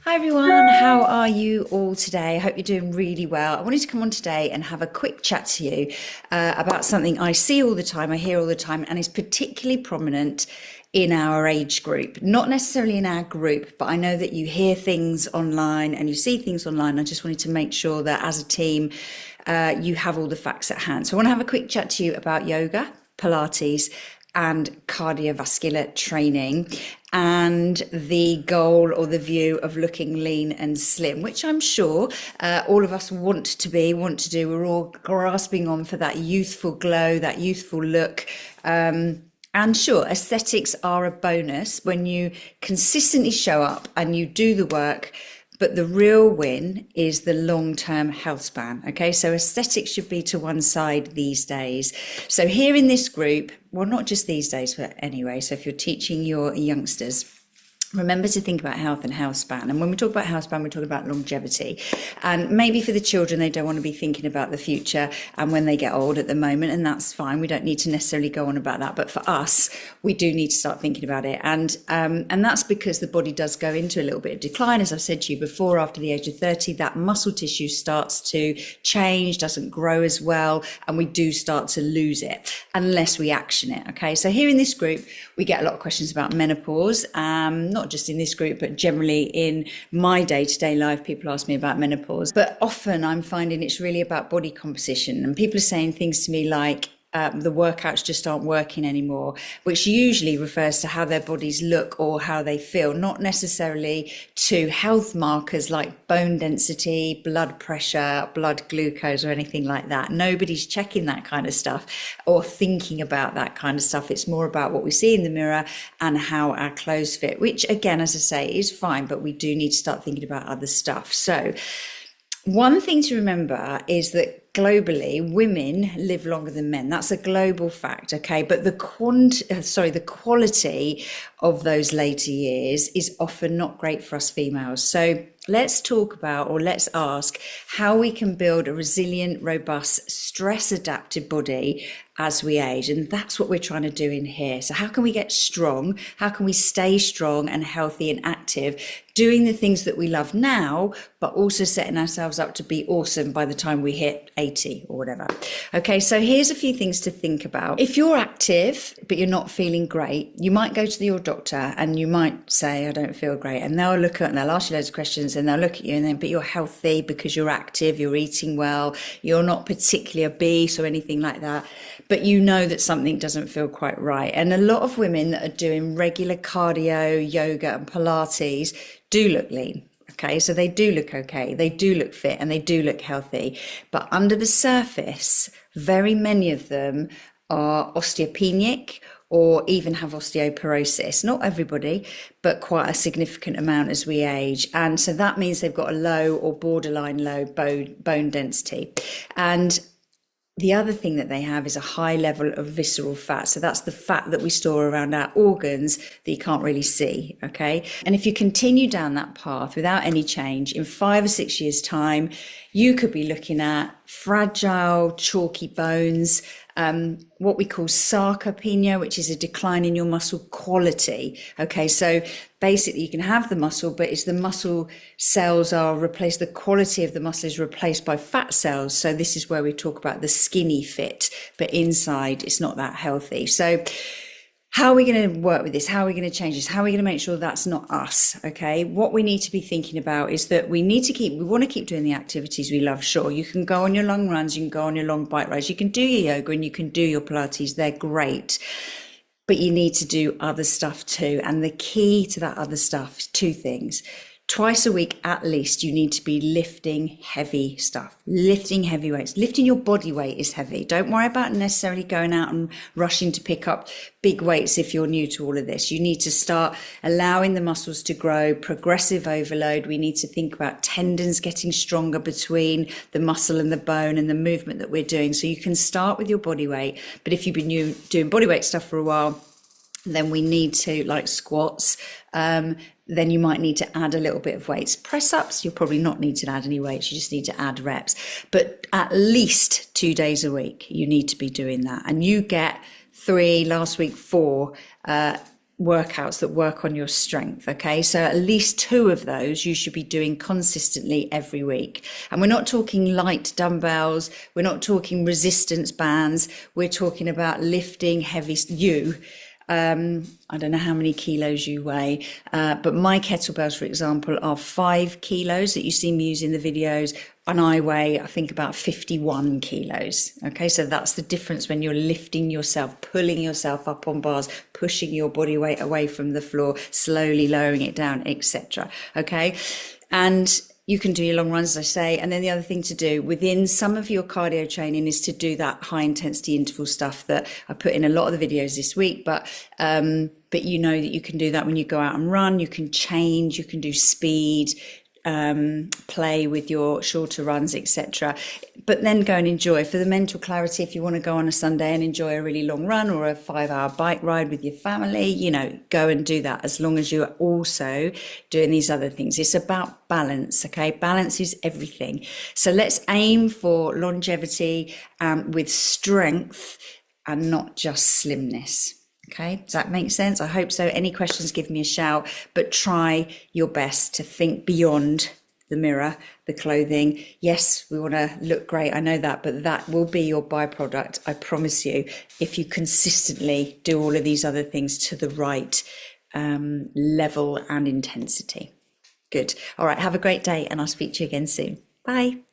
Hi everyone, how are you all today? I hope you're doing really well. I wanted to come on today and have a quick chat to you about something I see all the time, I hear all the time, and is particularly prominent in our age group. Not necessarily in our group, but I know that you hear things online and you see things online. I just wanted to make sure that as a team, you have all the facts at hand. So I want to have a quick chat to you about yoga, Pilates, and cardiovascular training, and the goal or the view of looking lean and slim, which I'm sure all of us want to do. We're all grasping on for that youthful glow, that youthful look. And sure, aesthetics are a bonus when you consistently show up and you do the work. But the real win is the long-term health span. Okay, so aesthetics should be to one side these days. So here in this group, well, not just these days, but anyway, so if you're teaching your youngsters, remember to think about health and health span. And when we talk about health span, we're talking about longevity. And maybe for the children, they don't want to be thinking about the future and when they get old at the moment, and that's fine. We don't need to necessarily go on about that. But for us, we do need to start thinking about it. And that's because the body does go into a little bit of decline. As I've said to you before, after the age of 30, that muscle tissue starts to change, doesn't grow as well, and we do start to lose it unless we action it. Okay, so here in this group, we get a lot of questions about menopause. Not just in this group, but generally in my day-to-day life, people ask me about menopause. But often I'm finding it's really about body composition, and people are saying things to me like, the workouts just aren't working anymore, which usually refers to how their bodies look or how they feel, not necessarily to health markers like bone density, blood pressure, blood glucose, or anything like that. Nobody's checking that kind of stuff or thinking about that kind of stuff. It's more about what we see in the mirror and how our clothes fit, which again, as I say, is fine, but we do need to start thinking about other stuff. So one thing to remember is that globally, women live longer than men. That's a global fact, okay? But the quality of those later years is often not great for us females. So let's talk about, or let's ask, how we can build a resilient, robust, stress-adapted body as we age. And that's what we're trying to do in here. So how can we get strong? How can we stay strong and healthy and active, doing the things that we love now, but also setting ourselves up to be awesome by the time we hit 80 or whatever. Okay, so here's a few things to think about. If you're active, but you're not feeling great, you might go to your doctor and you might say, I don't feel great. And they'll look at, and they'll ask you loads of questions, and they'll look at you and then, but you're healthy because you're active, you're eating well, you're not particularly obese or anything like that. But you know that something doesn't feel quite right. And a lot of women that are doing regular cardio, yoga, and Pilates do look lean. Okay, so they do look okay, they do look fit, and they do look healthy. But under the surface, very many of them are osteopenic or even have osteoporosis. Not everybody, but quite a significant amount as we age. And so that means they've got a low or borderline low bone density. And the other thing that they have is a high level of visceral fat. So that's the fat that we store around our organs that you can't really see, okay? And if you continue down that path without any change, in 5 or 6 years' time, you could be looking at fragile, chalky bones, what we call sarcopenia, which is a decline in your muscle quality. Okay, so basically you can have the muscle, but it's the muscle cells are replaced, the quality of the muscle is replaced by fat cells. So this is where we talk about the skinny fit, but inside it's not that healthy. So how are we going to work with this? How are we going to change this? How are we going to make sure that's not us? Okay. What we need to be thinking about is that we want to keep doing the activities we love. Sure. You can go on your long runs, you can go on your long bike rides, you can do your yoga and you can do your Pilates. They're great. But you need to do other stuff too. And the key to that other stuff is 2 things. Twice a week, at least, you need to be lifting heavy stuff, lifting heavy weights. Lifting your body weight is heavy. Don't worry about necessarily going out and rushing to pick up big weights if you're new to all of this. You need to start allowing the muscles to grow, progressive overload. We need to think about tendons getting stronger between the muscle and the bone and the movement that we're doing. So you can start with your body weight. But if you've been doing body weight stuff for a while, then we need to, like squats, then you might need to add a little bit of weights. Press ups, you'll probably not need to add any weights. You just need to add reps. But at least 2 days a week, you need to be doing that. And you get 3, last week 4 workouts that work on your strength. Okay, so at least 2 of those you should be doing consistently every week. And we're not talking light dumbbells, we're not talking resistance bands, we're talking about lifting heavy. I don't know how many kilos you weigh, but my kettlebells, for example, are 5 kilos that you see me use in the videos, and I weigh, I think, about 51 kilos. Okay, so that's the difference when you're lifting yourself, pulling yourself up on bars, pushing your body weight away from the floor, slowly lowering it down, etc. Okay, and you can do your long runs, as I say. And then the other thing to do within some of your cardio training is to do that high intensity interval stuff that I put in a lot of the videos this week. But you know that you can do that when you go out and run. You can change, you can do speed, play with your shorter runs, etc. But then go and enjoy. For the mental clarity, if you want to go on a Sunday and enjoy a really long run or a 5-hour bike ride with your family, you know, go and do that, as long as you're also doing these other things. It's about balance. Okay, balance is everything. So let's aim for longevity with strength and not just slimness. Okay, does that make sense? I hope so. Any questions, give me a shout, but try your best to think beyond the mirror, the clothing. Yes, we want to look great, I know that, but that will be your byproduct, I promise you, if you consistently do all of these other things to the right level and intensity. Good. All right, have a great day, and I'll speak to you again soon. Bye.